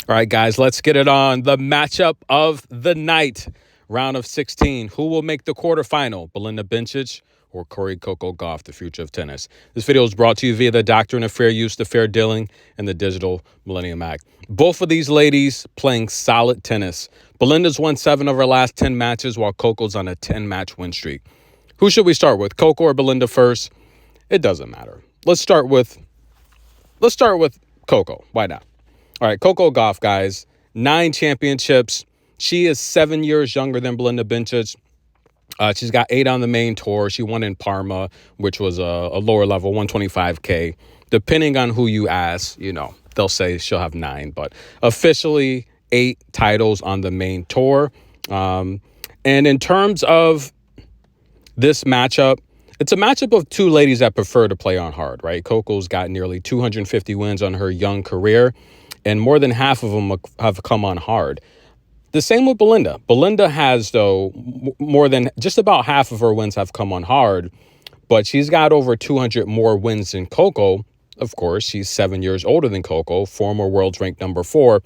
All right, guys, let's get it on. The matchup of the night, round of 16. Who will make the quarterfinal? Belinda Bencic or Coco Gauff, the future of tennis? This video is brought to you via the Doctrine of Fair Use, the Fair Dealing, and the Digital Millennium Act. Both of these ladies playing solid tennis. Belinda's won 7 of her last 10 matches, while Coco's on a 10-match win streak. Who should we start with, Coco or Belinda first? It doesn't matter. Let's start with Coco. Why not? All right, Coco Gauff, guys, 9 championships. She is 7 years younger than Belinda Bencic. She's got 8 on the main tour. She won in Parma, which was a lower level, 125K. Depending on who you ask, they'll say she'll have 9, but officially 8 titles on the main tour. And in terms of this matchup, it's a matchup of 2 ladies that prefer to play on hard, right? Coco's got nearly 250 wins on her young career, and more than half of them have come on hard. The same with Belinda. Belinda has, though, more than just about half of her wins have come on hard, but she's got over 200 more wins than Coco. Of course, she's 7 years older than Coco, former world's ranked number 4.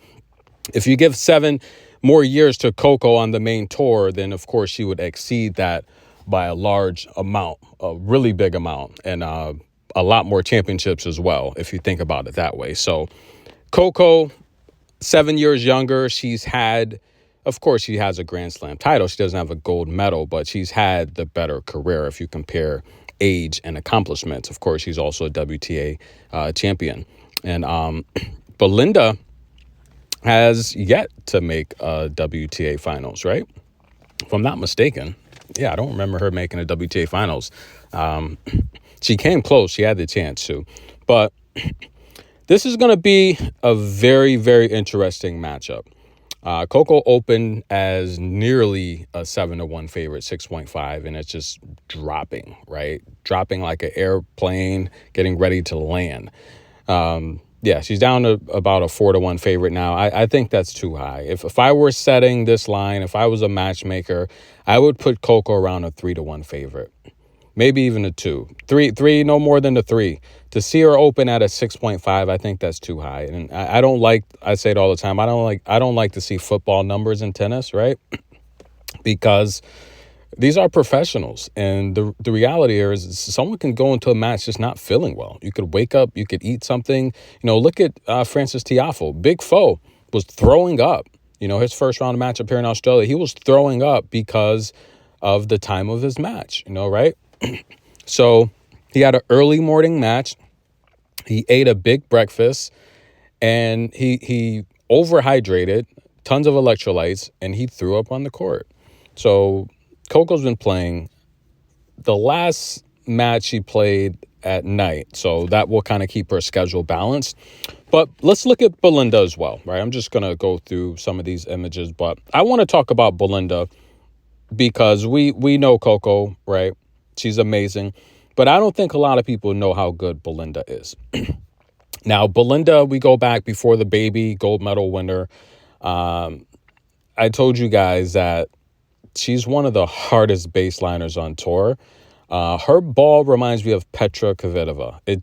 If you give 7 more years to Coco on the main tour, then, of course, she would exceed that by a large amount, a really big amount, and a lot more championships as well, if you think about it that way. So Coco, 7 years younger, she's had, of course, she has a Grand Slam title. She doesn't have a gold medal, but she's had the better career if you compare age and accomplishments. Of course, she's also a WTA champion. And Belinda has yet to make WTA finals, right? If I'm not mistaken. Yeah, I don't remember her making a WTA finals. She came close. She had the chance to. But this is going to be a very, very interesting matchup. Coco opened as nearly a 7-1 favorite, 6.5, and it's just dropping, right? Dropping like an airplane getting ready to land. Yeah, she's down to about a 4-1 favorite now. I think that's too high. If I were setting this line, if I was a matchmaker, I would put Coco around a 3-1 favorite. Maybe even a 2. 3, no more than a 3. To see her open at a 6.5, I think that's too high. And I say it all the time, I don't like to see football numbers in tennis, right? Because these are professionals. And the reality here is someone can go into a match just not feeling well. You could wake up, you could eat something. Look at Francis Tiafoe. Big Foe was throwing up. His first round matchup here in Australia, he was throwing up because of the time of his match, right? So he had an early morning match. He ate a big breakfast, and he overhydrated, tons of electrolytes, and he threw up on the court. So Coco's been playing. The last match she played at night, so that will kind of keep her schedule balanced. But let's look at Belinda as well, right? I'm just going to go through some of these images, but I want to talk about Belinda because we know Coco, right? She's amazing, but I don't think a lot of people know how good Belinda is. Now, Belinda, we go back before the baby, gold medal winner. I told you guys that she's one of the hardest baseliners on tour. Her ball reminds me of Petra Kvitova. It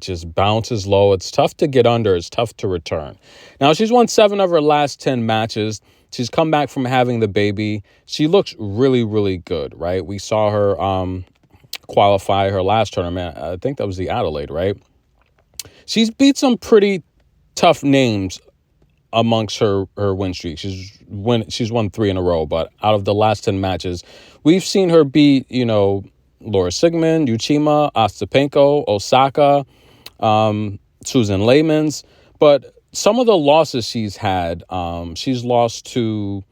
just bounces low. It's tough to get under. It's tough to return. Now, she's won 7 of her last 10 matches. She's come back from having the baby. She looks really, really good, right? We saw her qualify her last tournament. I think that was the Adelaide, right? She's beat some pretty tough names amongst her win streak. She's won 3 in a row, but out of the last 10 matches, we've seen her beat, Laura Sigmund, Uchima, Ostapenko, Osaka, Susan Lemans. But some of the losses she's had, she's lost to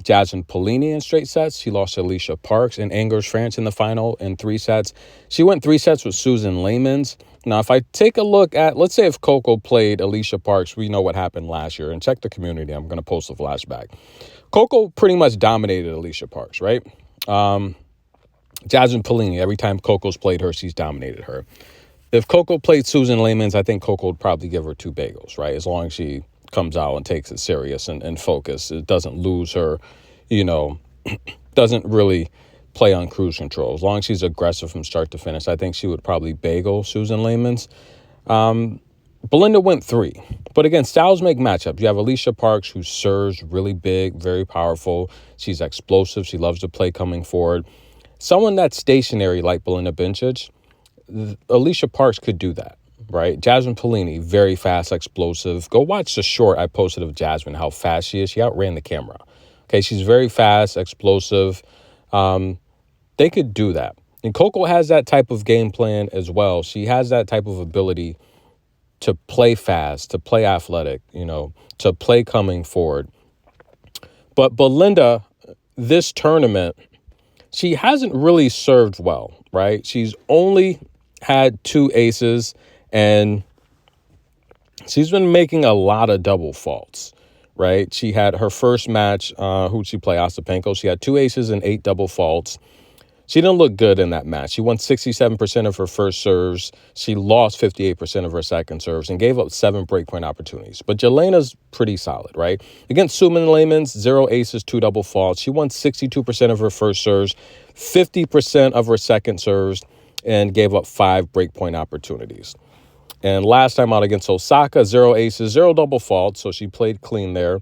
Jasmine Polini in straight sets. She lost to Alicia Parks in Angers, France in the final in 3 sets. She went 3 sets with Susan Lemans. Now, if I take a look at, let's say if Coco played Alicia Parks, we know what happened last year. And check the community. I'm going to post a flashback. Coco pretty much dominated Alicia Parks, right? Jasmine Polini, every time Coco's played her, she's dominated her. If Coco played Susan Lemans, I think Coco would probably give her 2 bagels, right? As long as she comes out and takes it serious and focus. It doesn't lose her, doesn't really play on cruise control. As long as she's aggressive from start to finish, I think she would probably bagel Susan Lemans. Belinda went 3. But again, styles make matchups. You have Alicia Parks, who serves really big, very powerful. She's explosive. She loves to play coming forward. Someone that's stationary like Belinda Bencic, Alicia Parks could do that, right? Jasmine Pellini, very fast, explosive. Go watch the short I posted of Jasmine, how fast she is. She outran the camera. Okay, she's very fast, explosive. They could do that. And Coco has that type of game plan as well. She has that type of ability to play fast, to play athletic, to play coming forward. But Belinda, this tournament, she hasn't really served well, right? She's only had 2 aces, and she's been making a lot of double faults, right? She had her first match, who'd she play? Ostapenko. She had 2 aces and 8 double faults. She didn't look good in that match. She won 67% of her first serves. She lost 58% of her second serves and gave up 7 breakpoint opportunities. But Jelena's pretty solid, right? Against Suman Layman's, 0 aces, 2 double faults. She won 62% of her first serves, 50% of her second serves, and gave up 5 breakpoint opportunities. And last time out against Osaka, 0 aces, 0 double faults, so she played clean there.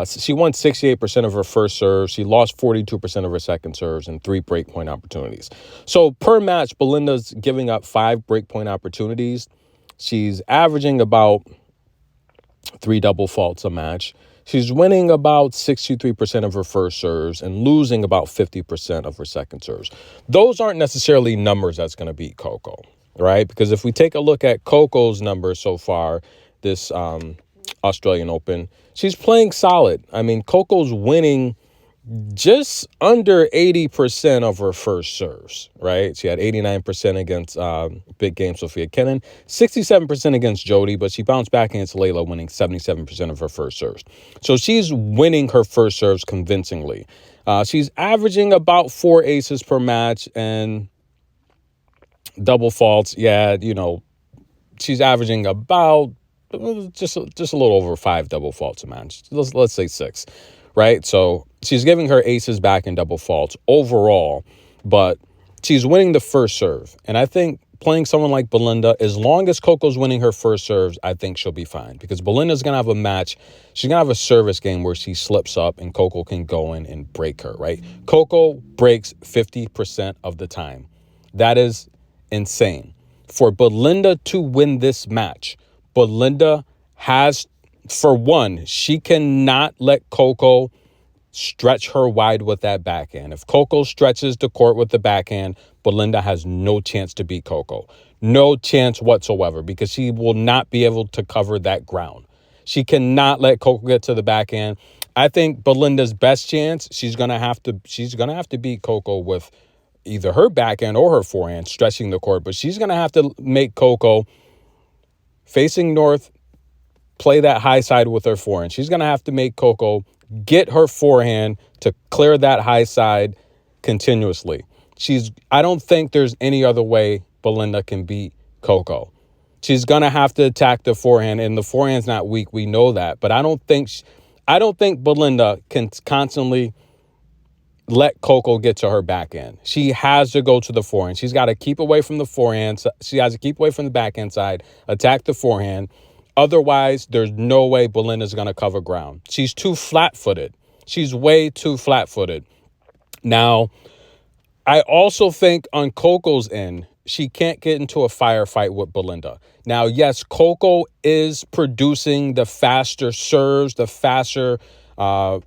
She won 68% of her first serves. She lost 42% of her second serves and 3 breakpoint opportunities. So per match, Belinda's giving up 5 breakpoint opportunities. She's averaging about 3 double faults a match. She's winning about 63% of her first serves and losing about 50% of her second serves. Those aren't necessarily numbers that's going to beat Coco, right? Because if we take a look at Coco's numbers so far, this Australian Open, she's playing solid. I mean, Coco's winning just under 80% of her first serves, right? She had 89% against big game Sophia Kenin, 67% against Jody, but she bounced back against Layla, winning 77% of her first serves. So she's winning her first serves convincingly. She's averaging about 4 aces per match, and double faults, she's averaging about just a little over 5 double faults a match. Let's say 6, right? So she's giving her aces back in double faults overall, but she's winning the first serve. And I think playing someone like Belinda, as long as Coco's winning her first serves, I think she'll be fine, because Belinda's going to have a match. She's going to have a service game where she slips up and Coco can go in and break her, right? Coco breaks 50% of the time. That is insane. For Belinda to win this match, Belinda has, for one, she cannot let Coco stretch her wide with that backhand. If Coco stretches the court with the backhand, Belinda has no chance to beat Coco. No chance whatsoever, because she will not be able to cover that ground. She cannot let Coco get to the backhand. I think Belinda's best chance, she's gonna have to beat Coco with either her backhand or her forehand, stretching the court. But she's gonna have to make Coco facing north play that high side with her forehand. She's going to have to make Coco get her forehand to clear that high side continuously. I don't think there's any other way Belinda can beat Coco. She's going to have to attack the forehand, and the forehand's not weak. We know that. But I don't think Belinda can constantly let Coco get to her backhand. She has to go to the forehand. She's got to keep away from the forehand. She has to keep away from the backhand side, attack the forehand. Otherwise, there's no way Belinda's going to cover ground. She's too flat-footed. She's way too flat-footed. Now, I also think on Coco's end, she can't get into a firefight with Belinda. Now, yes, Coco is producing the faster serves, the faster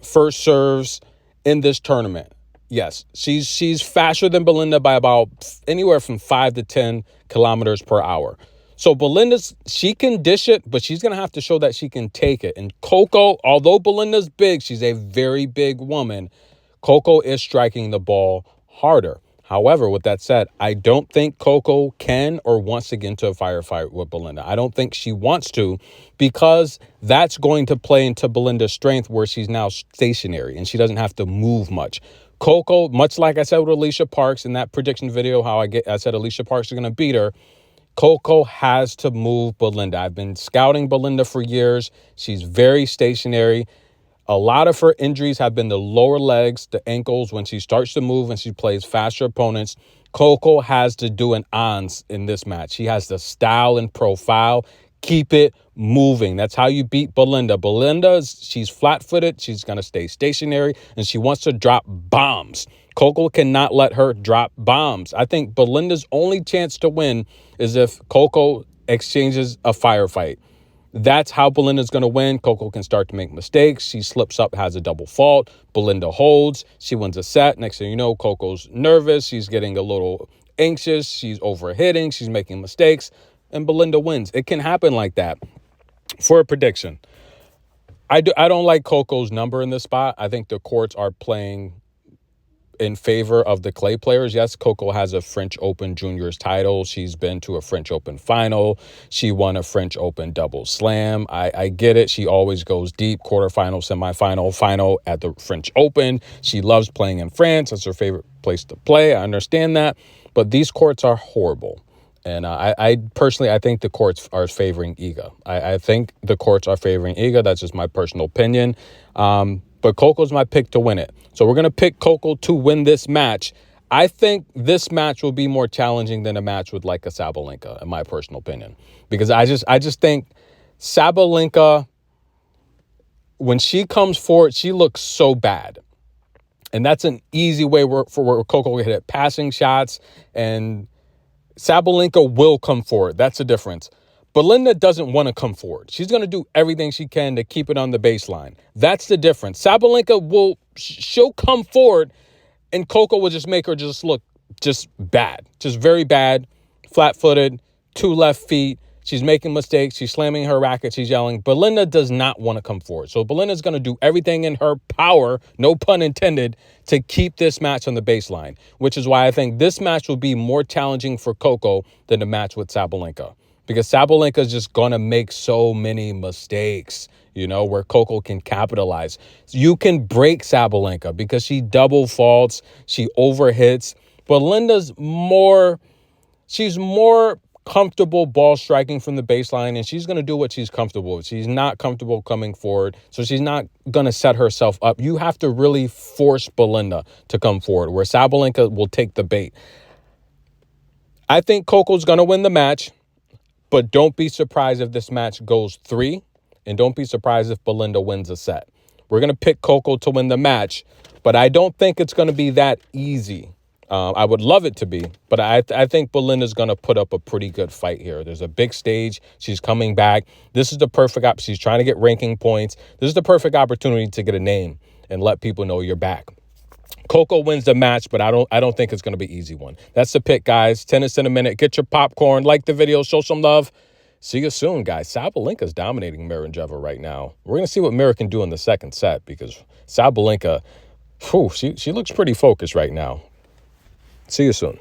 first serves in this tournament. Yes, she's faster than Belinda by about anywhere from 5 to 10 kilometers per hour. So she can dish it, but she's going to have to show that she can take it. And Coco, although Belinda's big, she's a very big woman, Coco is striking the ball harder. However, with that said, I don't think Coco can or wants to get into a firefight with Belinda. I don't think she wants to, because that's going to play into Belinda's strength, where she's now stationary and she doesn't have to move much. Coco, much like I said with Alicia Parks in that prediction video, I said Alicia Parks is going to beat her, Coco has to move Belinda. I've been scouting Belinda for years. She's very stationary. A lot of her injuries have been the lower legs, the ankles. When she starts to move and she plays faster opponents, Coco has to do an ons in this match. She has the style and profile, Keep it moving. That's how you beat Belinda. She's flat-footed. She's going to stay stationary, and she wants to drop bombs. Coco cannot let her drop bombs. I think Belinda's only chance to win is if Coco exchanges a firefight. That's how Belinda's going to win. Coco can start to make mistakes. She slips up, has a double fault. Belinda holds. She wins a set. Next thing you know, Coco's nervous. She's getting a little anxious. She's overhitting. She's making mistakes. And Belinda wins. It can happen like that. For a prediction, I don't like Coco's number in this spot. I think the courts are playing in favor of the clay players. Yes, Coco has a French Open Juniors title. She's been to a French Open final. She won a French Open double slam. I get it. She always goes deep, quarterfinal, semifinal, final at the French Open. She loves playing in France. That's her favorite place to play. I understand that. But these courts are horrible. And I personally, I think the courts are favoring Iga. I think the courts are favoring Iga. That's just my personal opinion. But Coco's my pick to win it. So we're going to pick Coco to win this match. I think this match will be more challenging than a match with like a Sabalenka, in my personal opinion. Because I just think Sabalenka, when she comes forward, she looks so bad. And that's an easy way for where Coco can hit passing shots. And Sabalenka will come forward. That's the difference. Belinda doesn't want to come forward. She's going to do everything she can to keep it on the baseline. That's the difference. Sabalenka she'll come forward, and Coco will just make her just look just bad. Just very bad, flat-footed, 2 left feet. She's making mistakes. She's slamming her racket. She's yelling. Belinda does not want to come forward. So Belinda's going to do everything in her power, no pun intended, to keep this match on the baseline, which is why I think this match will be more challenging for Coco than the match with Sabalenka. Because Sabalenka is just going to make so many mistakes, where Coco can capitalize. You can break Sabalenka because she double faults. She overhits. Belinda's she's more comfortable ball striking from the baseline, and she's going to do what she's comfortable with. She's not comfortable coming forward, so she's not going to set herself up. You have to really force Belinda to come forward, where Sabalenka will take the bait. I think Coco's going to win the match. But don't be surprised if this match goes 3, and don't be surprised if Belinda wins a set. We're going to pick Coco to win the match, but I don't think it's going to be that easy. I would love it to be, but I think Belinda's going to put up a pretty good fight here. There's a big stage. She's coming back. This is the perfect she's trying to get ranking points. This is the perfect opportunity to get a name and let people know you're back. Coco wins the match, but I don't think it's going to be an easy one. That's the pick, guys. Tennis in a minute. Get your popcorn. Like the video. Show some love. See you soon, guys. Sabalenka's dominating Marinjeva right now. We're going to see what Mira can do in the second set because Sabalenka, she looks pretty focused right now. See you soon.